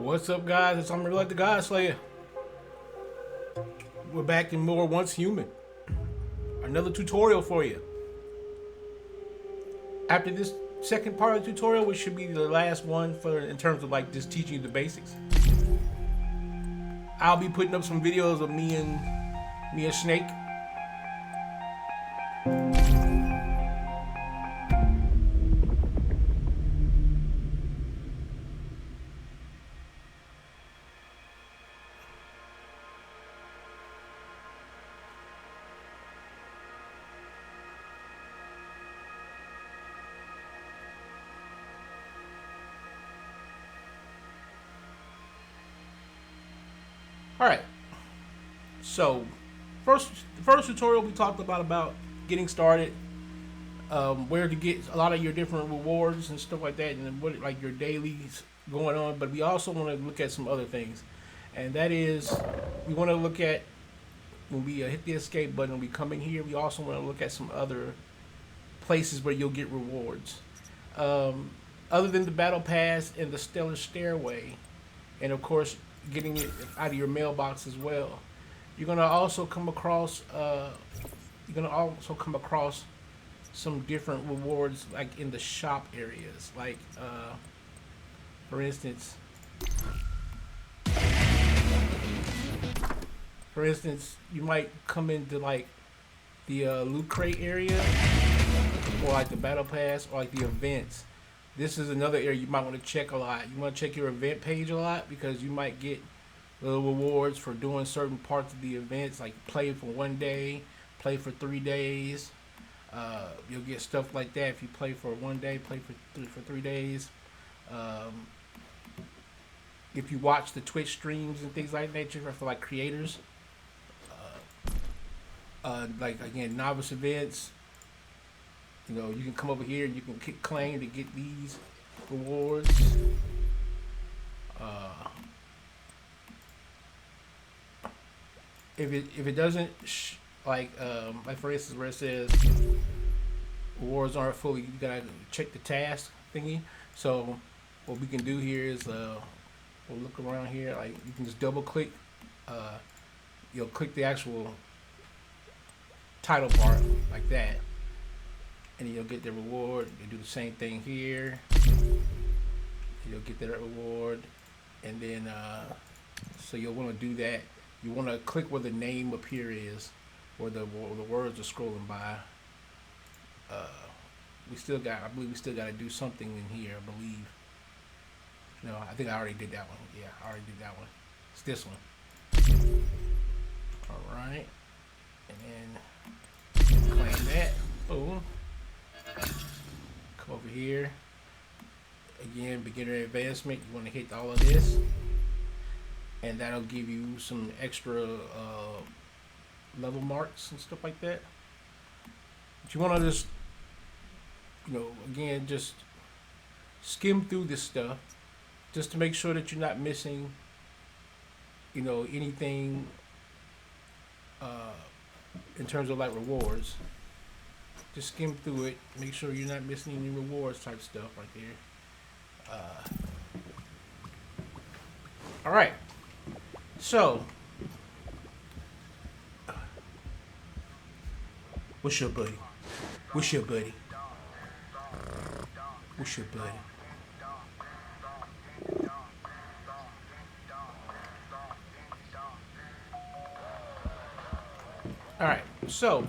What's up, guys? It's Amon-Rellik the God Slayer. We're back in more Once Human. Another tutorial for you. After this second part of the tutorial, which should be the last one for in terms of like just teaching you the basics, I'll be putting up some videos of me and Snake. Alright, so the first tutorial we talked about getting started, where to get a lot of your different rewards and stuff like that, and what like your dailies going on. But we also want to look at some other things, and that is we want to look at when we hit the escape button and we come in here. We also want to look at some other places where you'll get rewards, other than the battle pass and the stellar stairway, and of course getting it out of your mailbox as well. You're gonna also come across some different rewards like in the shop areas, like for instance you might come into like the loot crate area, or like the battle pass, or like the events. This is another area you might want to check a lot. You want to check your event page a lot, because you might get little rewards for doing certain parts of the events, like play for 1 day, play for 3 days. You'll get stuff like that if you play for 1 day, play for 3 days. If you watch the Twitch streams and things like that, for like creators, like again novice events. You know, you can come over here and you can claim to get these rewards. If it doesn't like for instance where it says rewards aren't fully, you gotta check the task thingy. So what we can do here is we'll look around here. Like you can just double click. You'll click the actual title part like that, and you'll get the reward. You do the same thing here. You'll get that reward, and then so you'll want to do that. You want to click where the name up here is, where the words are scrolling by. I believe we still got to do something in here. I believe. No, I think I already did that one. Yeah, I already did that one. It's this one. All right, and then claim that. Boom. Come over here. Again, beginner advancement. You want to hit all of this, and that'll give you some extra level marks and stuff like that. But you want to just, again, just skim through this stuff, just to make sure that you're not missing, anything in terms of like rewards. Just skim through it, make sure you're not missing any rewards type stuff right there. All right, so what's your buddy? What's your buddy? What's your buddy? All right, so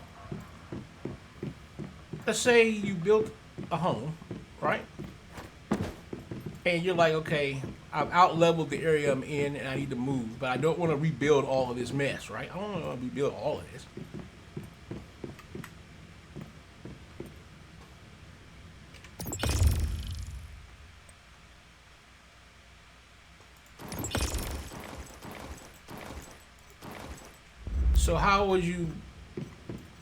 let's say you built a home, right? And you're like, okay, I've out-leveled the area I'm in and I need to move, but I don't want to rebuild all of this mess, right? I don't want to rebuild all of this. So how would you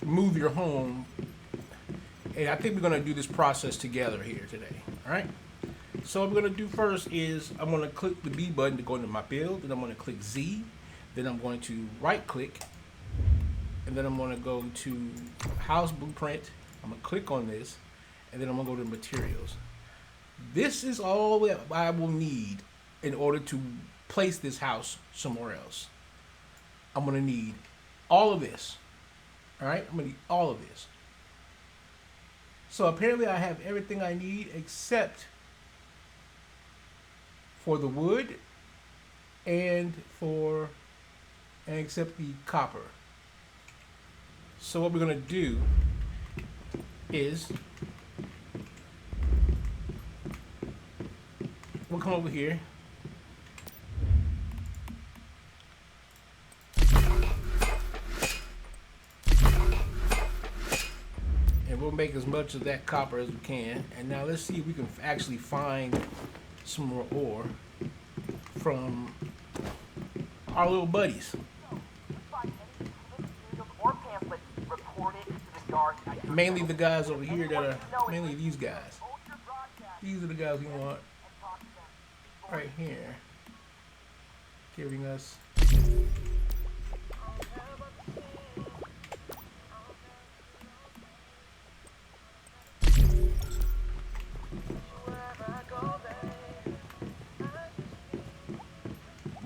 move your home? And I think we're going to do this process together here today, all right? So what I'm going to do first is I'm going to click the B button to go into my build, then I'm going to click Z, then I'm going to right click, and then I'm going to go to house blueprint. I'm going to click on this, and then I'm going to go to materials. This is all that I will need in order to place this house somewhere else. I'm gonna need all of this. All right, I'm gonna need all of this. So apparently I have everything I need except for the wood and except the copper. So what we're gonna do is we'll come over here. And we'll make as much of that copper as we can. And now let's see if we can actually find some more ore from our little buddies. Mainly the guys over here that are, mainly these guys. These are the guys we want right here, giving us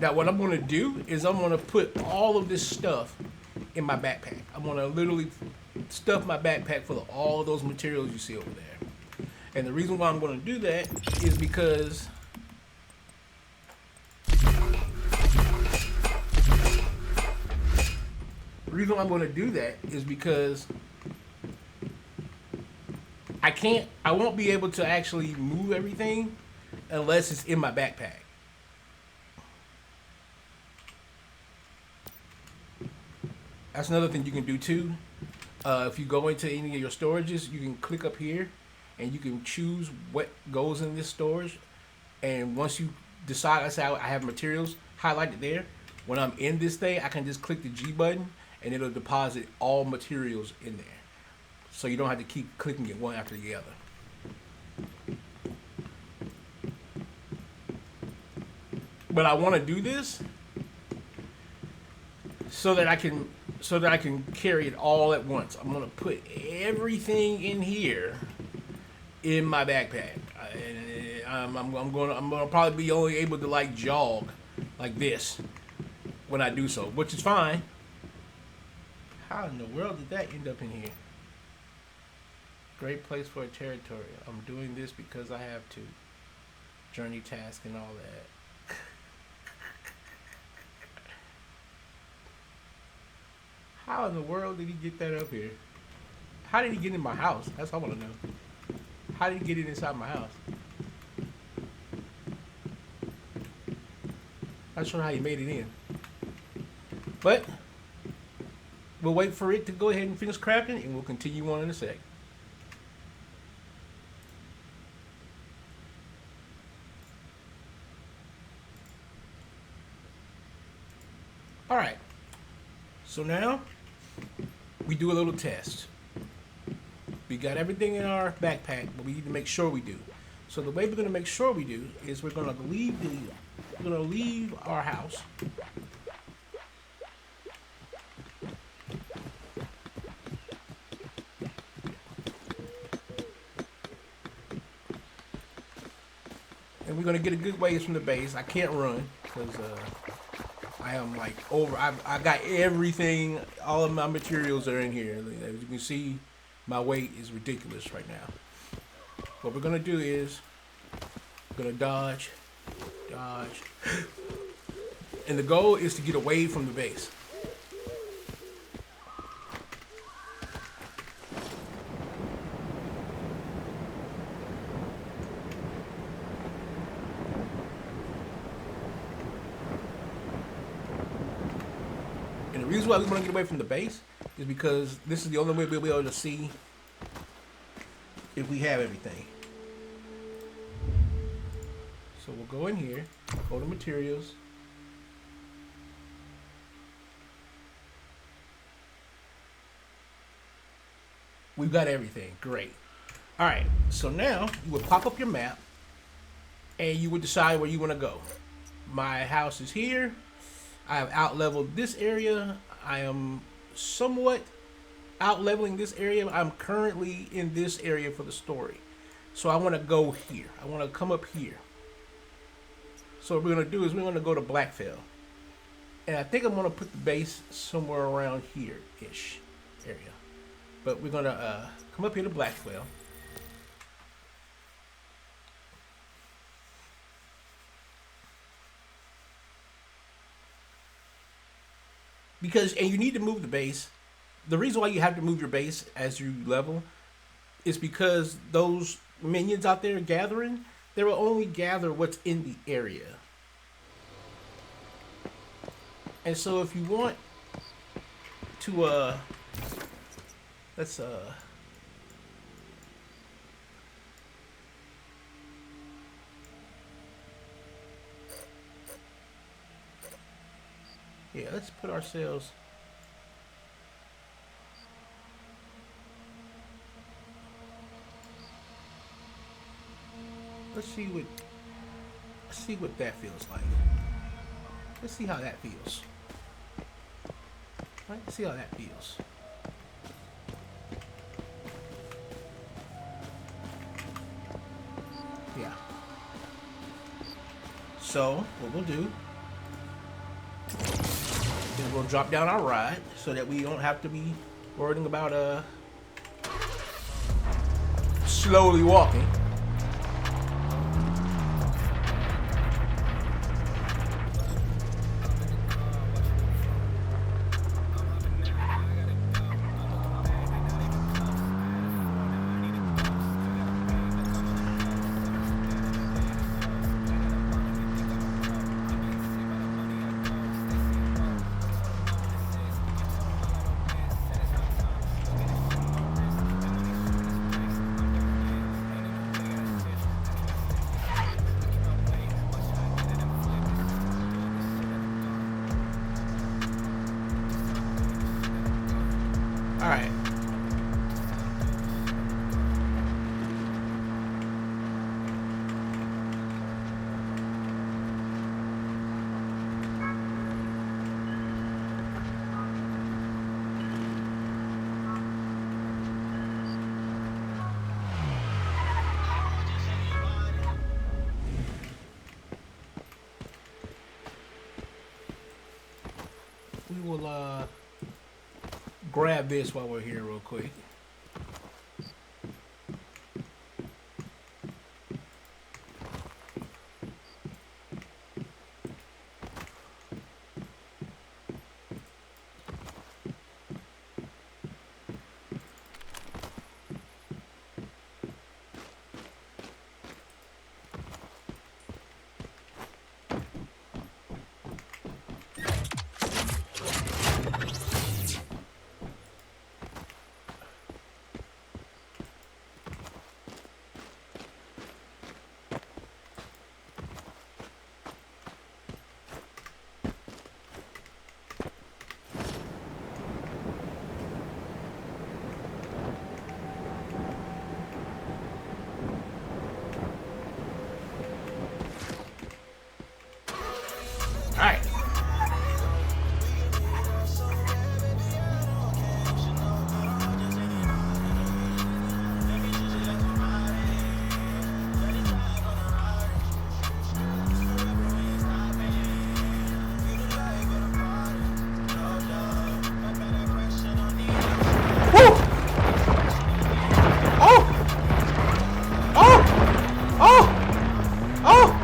now what I'm going to do is I'm going to put all of this stuff in my backpack. I'm going to literally stuff my backpack full of all of those materials you see over there. And the reason why I'm going to do that is because I won't be able to actually move everything unless it's in my backpack. That's another thing you can do too. If you go into any of your storages, you can click up here and you can choose what goes in this storage. And once you decide, let's say I have materials highlighted there, when I'm in this thing, I can just click the G button and it'll deposit all materials in there. So you don't have to keep clicking it one after the other. But I want to do this so that I can carry it all at once. I'm gonna put everything in here in my backpack. I'm gonna probably be only able to like jog like this when I do so, which is fine. How in the world did that end up in here? Great place for a territory. I'm doing this because I have to. Journey task and all that. How in the world did he get that up here? How did he get in my house? That's what I want to know. How did he get it inside my house? Not sure how he made it in. But we'll wait for it to go ahead and finish crafting and we'll continue on in a sec. Alright. So now we do a little test. We got everything in our backpack, but we need to make sure we do. So the way we're going to make sure we do is we're going to leave our house. And we're going to get a good ways from the base. I can't run because I am like over. I got everything. All of my materials are in here. As you can see, my weight is ridiculous right now. What we're gonna do is we're gonna dodge, and the goal is to get away from the base. And the reason why we want to get away from the base is because this is the only way we'll be able to see if we have everything. So we'll go in here, go to materials. We've got everything, great. All right, so now you would pop up your map and you would decide where you want to go. My house is here. I have out-leveled this area. I am somewhat out-leveling this area. I'm currently in this area for the story. So I want to go here. I want to come up here. So what we're gonna do is we're gonna go to Blackfill, and I think I'm gonna put the base somewhere around here-ish area. But we're gonna come up here to Blackfill. Because, and you need to move the base. The reason why you have to move your base as you level is because those minions out there gathering, they will only gather what's in the area. And so if you want to let's yeah, let's put ourselves. Let's see what that feels like. Let's see how that feels. Right? Let's see how that feels. Yeah. So what we'll do is we'll drop down our ride so that we don't have to be worrying about slowly walking. All right. We will grab this while we're here real quick. All right. Woo! Oh! Oh! Oh! Oh!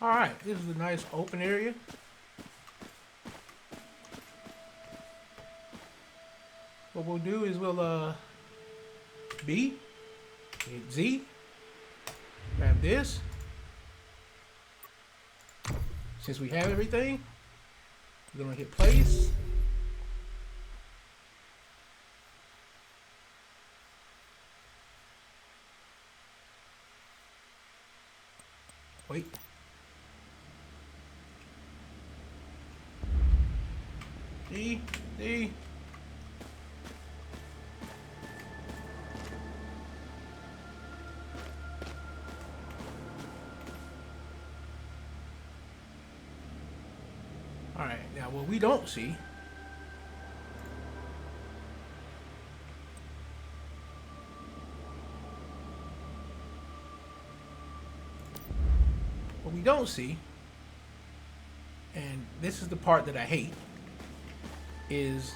All right, this is a nice open area. What we'll do is we'll B, hit Z, grab this. Since we have everything, we're gonna hit place. Wait. D. All right, now what we don't see and this is the part that I hate, is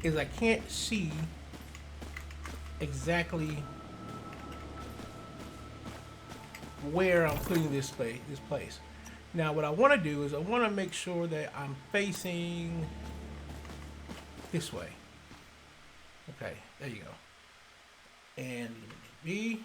I can't see exactly where I'm putting this place. Now what I want to do is I want to make sure that I'm facing this way. Okay, there you go. And B.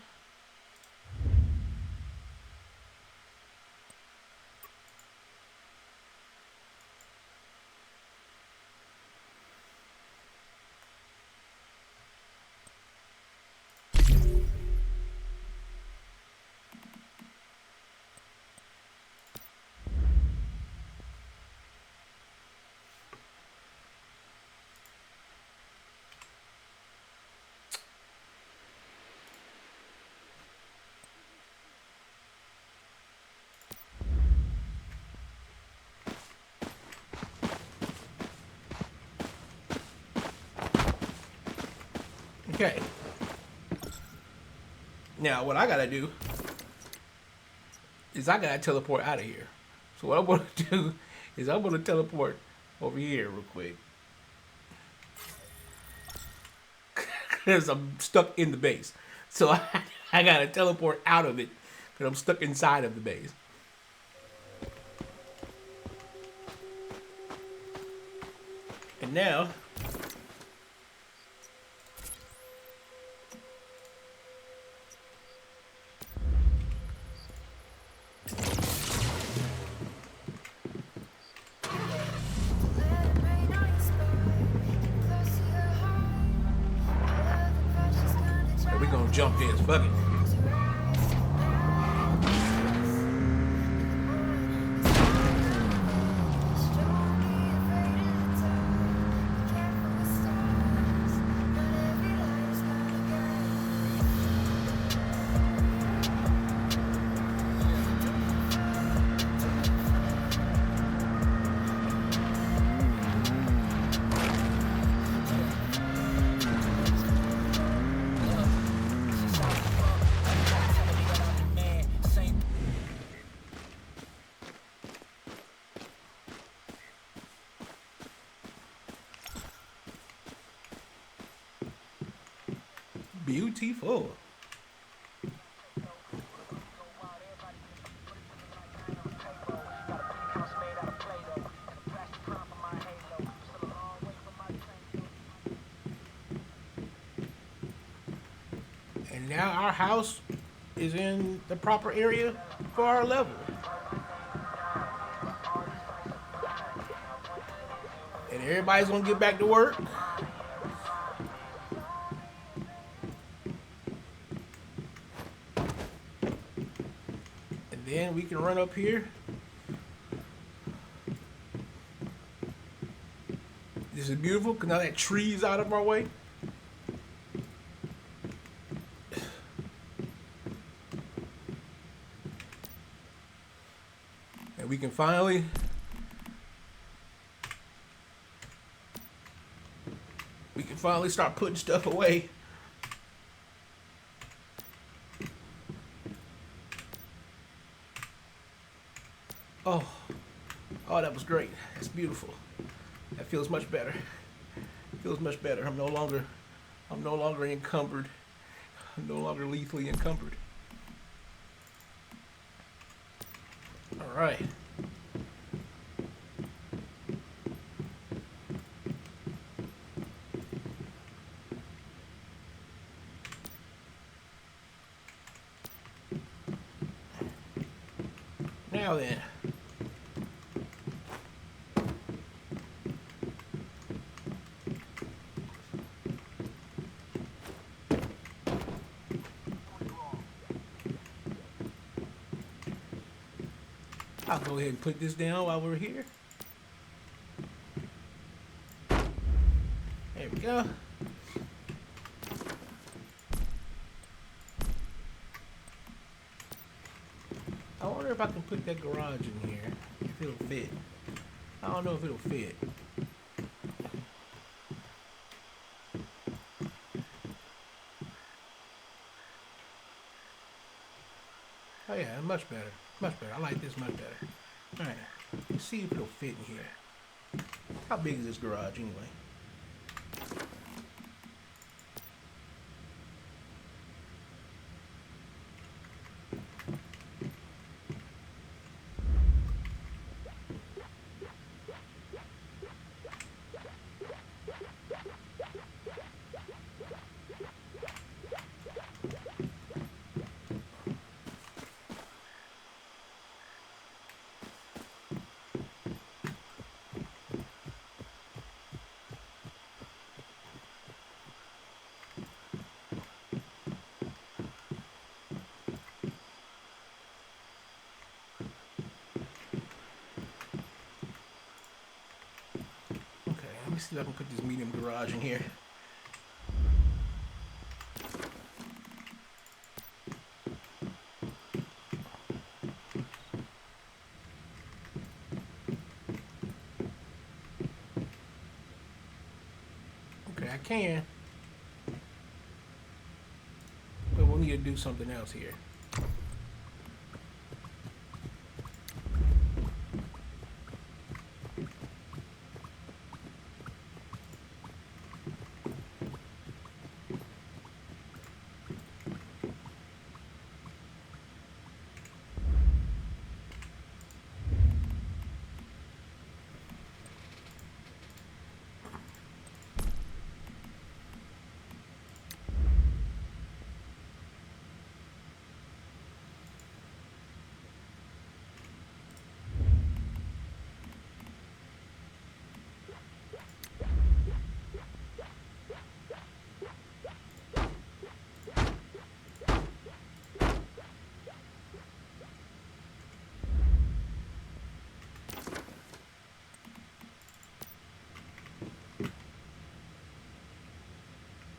Okay. Now what I gotta do is I gotta teleport out of here. So what I'm gonna do is I'm gonna teleport over here real quick. Because I'm stuck in the base. So I gotta teleport out of it because I'm stuck inside of the base. And now we're gonna jump this. Fuck it. Beautiful. And now our house is in the proper area for our level. And everybody's gonna get back to work. Then we can run up here. This is beautiful because now that tree is out of our way. And we can finally start putting stuff away. Oh, that was great. That's beautiful. That feels much better. It feels much better. I'm no longer encumbered. I'm no longer lethally encumbered. All right. Now then. I'll go ahead and put this down while we're here. There we go. I wonder if I can put that garage in here, if it'll fit. I don't know if it'll fit. Oh yeah, much better. Much better. I like this much better. Alright, let's see if it'll fit in here. How big is this garage anyway? Let me see if I can put this medium garage in here. Okay, I can. But we'll need to do something else here.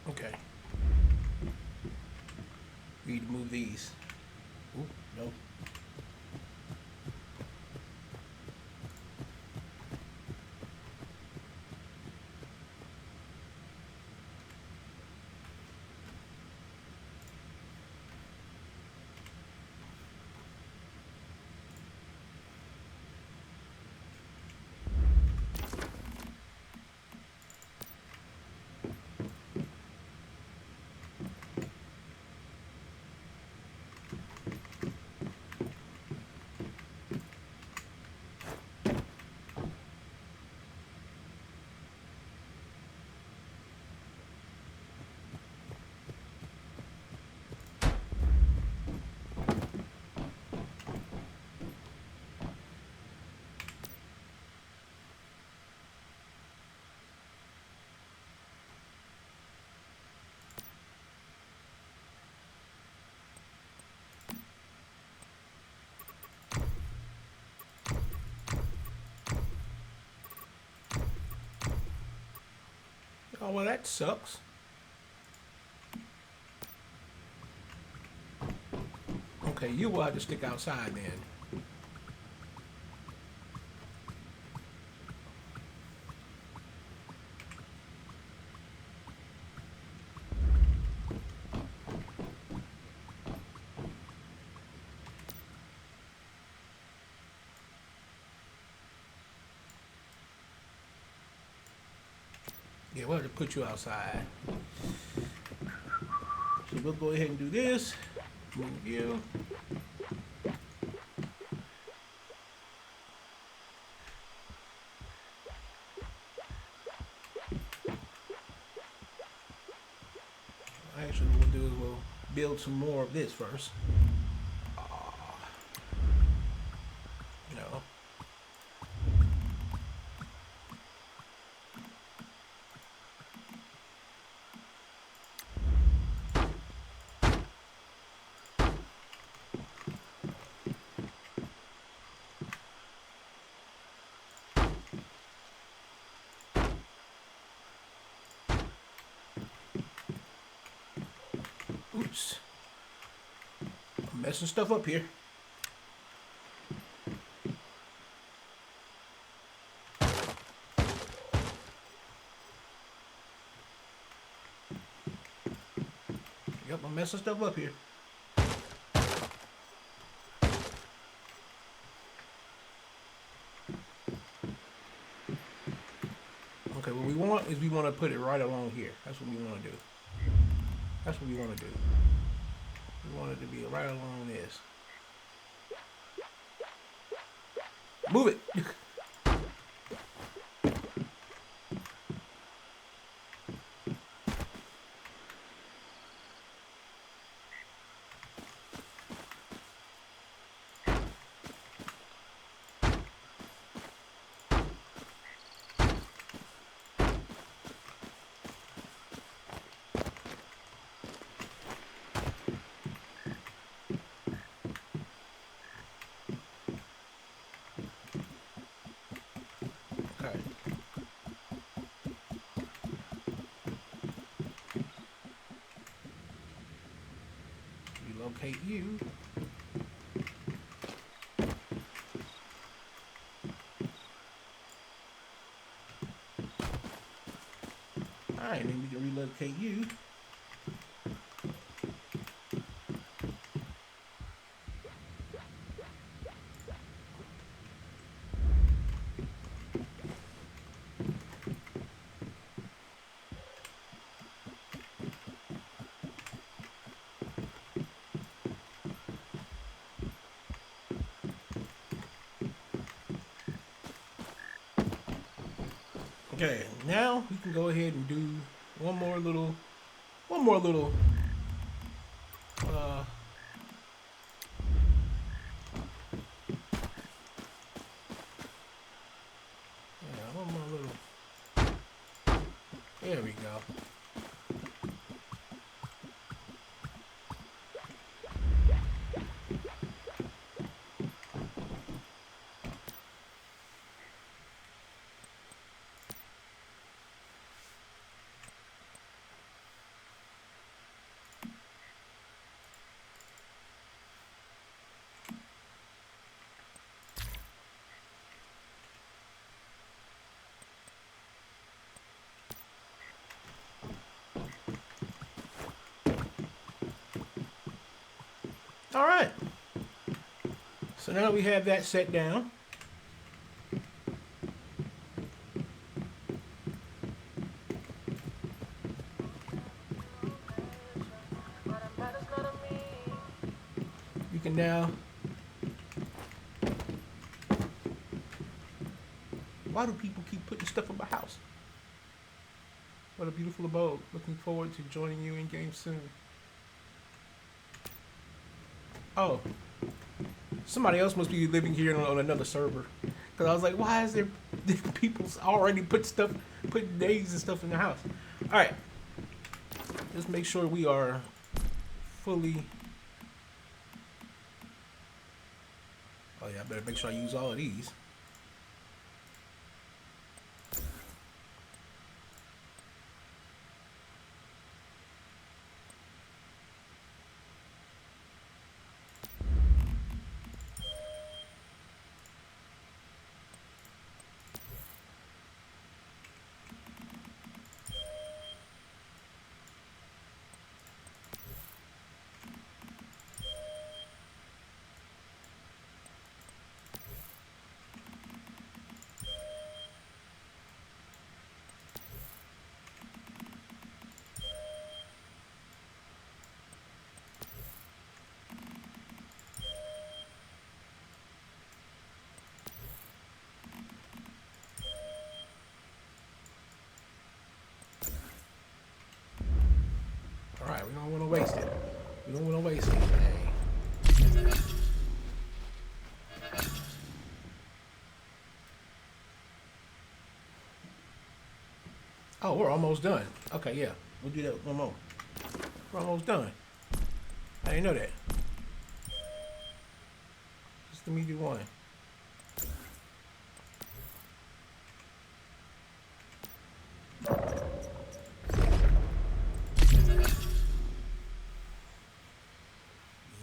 Okay. We need to move these. Ooh, no. Oh, well, that sucks. Okay, you will have to stick outside then. Yeah, we'll have to put you outside. So we'll go ahead and do this. Move you. Actually, what we'll do is we'll build some more of this first. No. Oops. I'm messing stuff up here. Yep, I'm messing stuff up here. Okay, what we want is we want to put it right along here. That's what we want to do. That's what we want to do. We want it to be right along this. Move it! Okay. Relocate you. Alright, then we can relocate you. Okay, now we can go ahead and do one more little, uh, yeah, one more little, there we go. Alright, so now we have that set down. You can now, why do people keep putting stuff in my house? What a beautiful abode. Looking forward to joining you in game soon. Oh, somebody else must be living here on another server. Because I was like, why is there different people already put days and stuff in the house? Alright. Just make sure we are fully... Oh yeah, I better make sure I use all of these. Oh, we're almost done. Okay, yeah. We'll do that one more. We're almost done. I didn't know that. Just let me do one.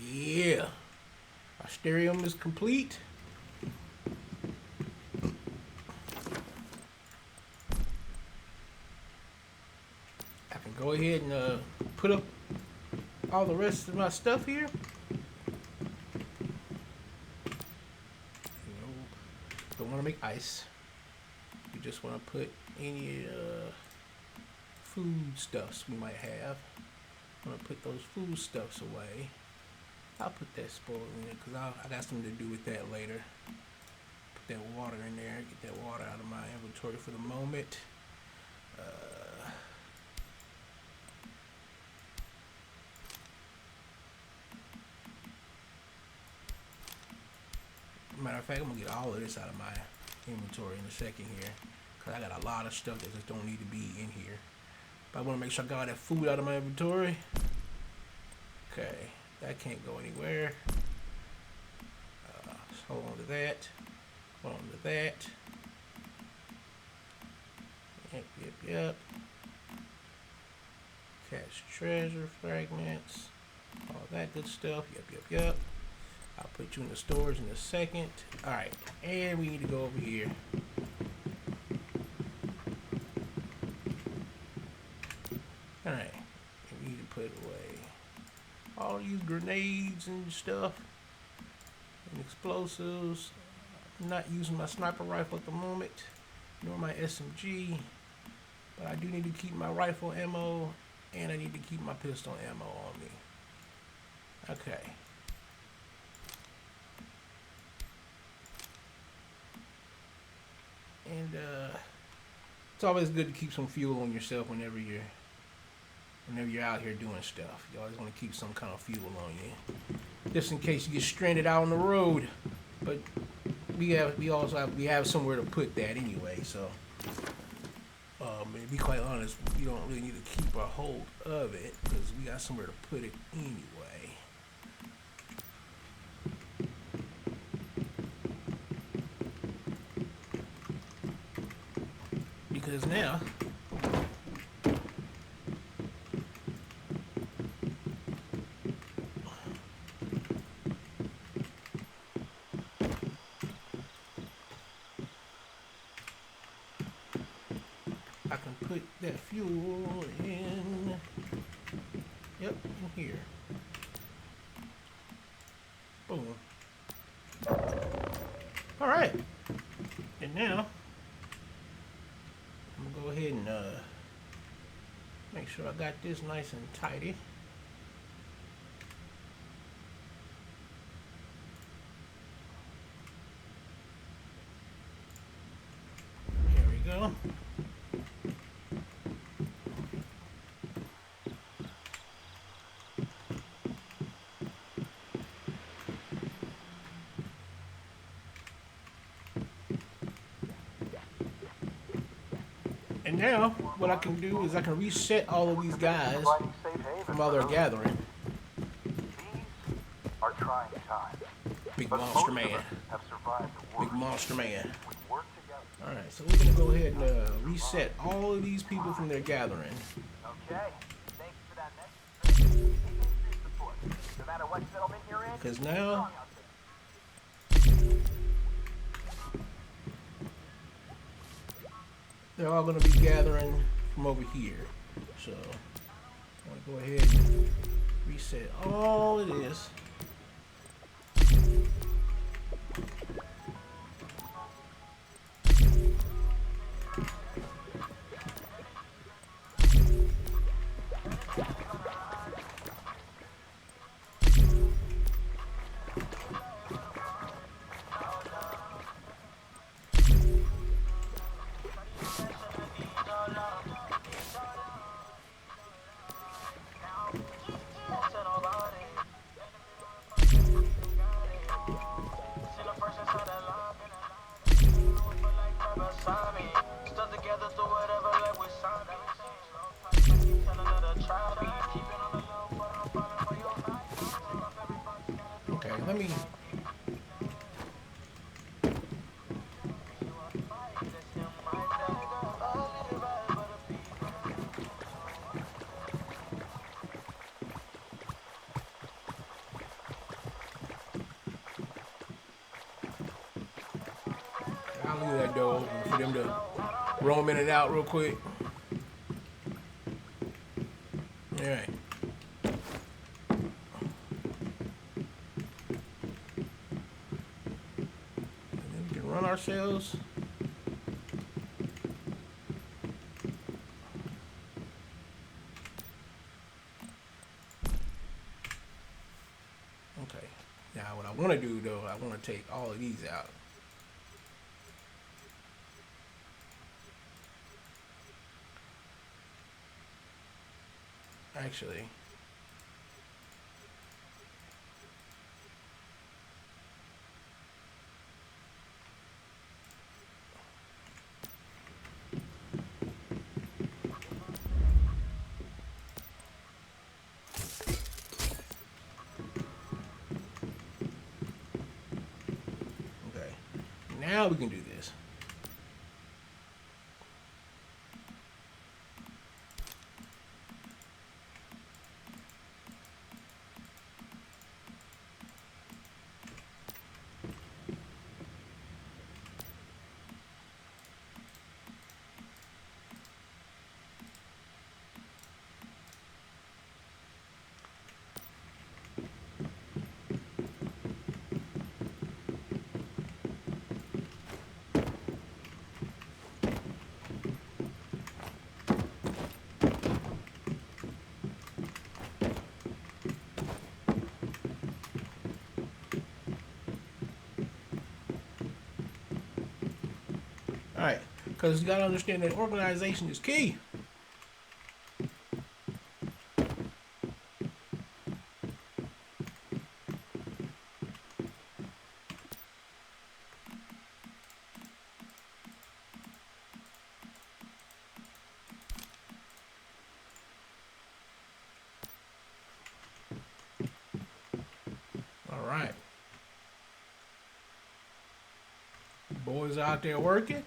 Yeah. Our stereo is complete. I can go ahead and put up all the rest of my stuff here. Don't want to make ice. You just want to put any food stuffs we might have. I'm going to put those food stuffs away. I'll put that spoil in there because I got something to do with that later. Put that water in there. Get that water out of my inventory for the moment. Matter of fact, I'm going to get all of this out of my inventory in a second here. Because I got a lot of stuff that just don't need to be in here. But I want to make sure I got all that food out of my inventory. Okay. That can't go anywhere. Hold on to that. Hold on to that. Yep. Catch treasure fragments. All that good stuff. Yep. I'll put you in the storage in a second. Alright, and we need to go over here. Alright, we need to put away all these grenades and stuff and explosives. I'm not using my sniper rifle at the moment, nor my SMG, but I do need to keep my rifle ammo and I need to keep my pistol ammo on me. Okay. And it's always good to keep some fuel on yourself whenever you're out here doing stuff. You always want to keep some kind of fuel on you, just in case you get stranded out on the road. But we have somewhere to put that anyway. So, to be quite honest, we don't really need to keep a hold of it because we got somewhere to put it anyway. Because now I can put that fuel in, in here. Boom. All right. And now I'm gonna go ahead and make sure I got this nice and tidy. There we go. And now, what I can do is I can reset all of these guys from while they're gathering. Big monster man. Big monster man. Alright, so we're going to go ahead and reset all of these people from their gathering. Okay, thanks for that next support. No matter what settlement you're in, because now they're all going to be gathering from over here. So I'm going to go ahead and reset all of this. Still together through whatever life we signed. Okay, let me. I'll leave that door open for them to roam in and out real quick. All right. And then we can run ourselves. Okay. Now what I want to do though, I want to take all of these out. Actually. Okay. Now we can do this. All right, because you got to understand that organization is key. All right. Boys out there working.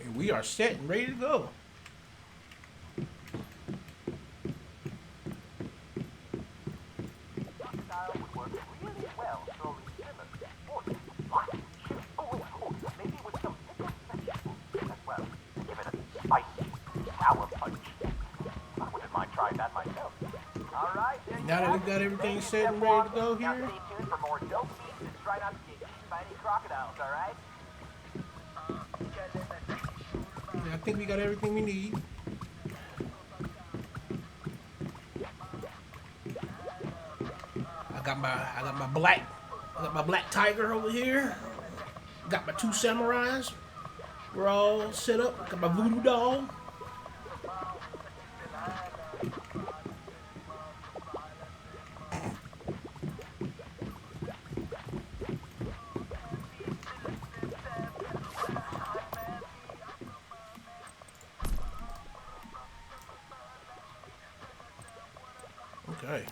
And we are set and ready to go. Style would work really well, slowly simmer. Oh, maybe with some pickled vegetables as well. Give it a spicy sour punch. I wouldn't mind trying that myself. All right, there you Now that have we've got it. everything Ready set and step ready to one. go Now here, stay tuned for more dope beats and try not to get eaten by any crocodiles, all right? I think we got everything we need. I got my black tiger over here. Got my two samurais. We're all set up. Got my voodoo doll. Okay.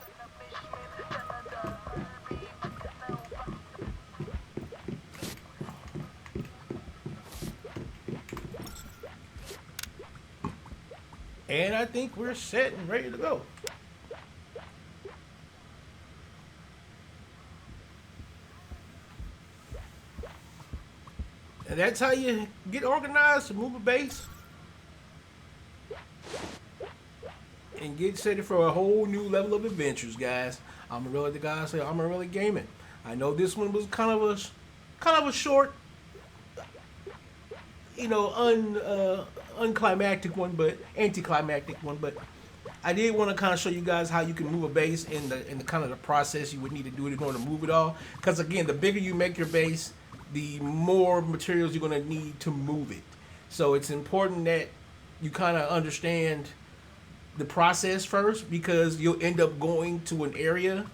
And I think we're set and ready to go. And that's how you get organized to move a base and get set for a whole new level of adventures, guys. I'm really the guy say I'm really gaming. I know this one was kind of a short, unclimactic one, but anticlimactic one. But I did want to kind of show you guys how you can move a base and the kind of the process you would need to do it in order to move it all. Because again, the bigger you make your base, the more materials you're going to need to move it. So it's important that you kind of understand the process first, because you'll end up going to an area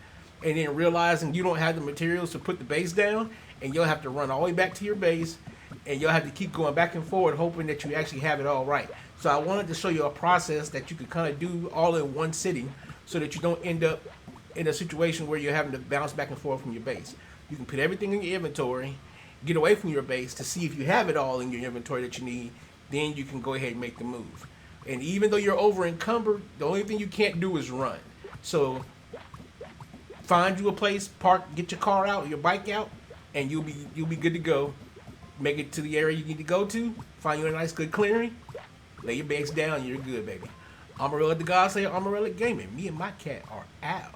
and then realizing you don't have the materials to put the base down, and you'll have to run all the way back to your base and you'll have to keep going back and forward, hoping that you actually have it all right. So I wanted to show you a process that you could kind of do all in one sitting, so that you don't end up in a situation where you're having to bounce back and forth from your base. You can put everything in your inventory, get away from your base to see if you have it all in your inventory that you need. Then you can go ahead and make the move. And even though you're over encumbered, the only thing you can't do is run. So find you a place, park, get your car out, your bike out, and you'll be good to go. Make it to the area you need to go to. Find you a nice good clearing. Lay your base down, you're good, baby. Amon-Rellik the God Slayer, Amon-Rellik Gaming. Me and my cat are out.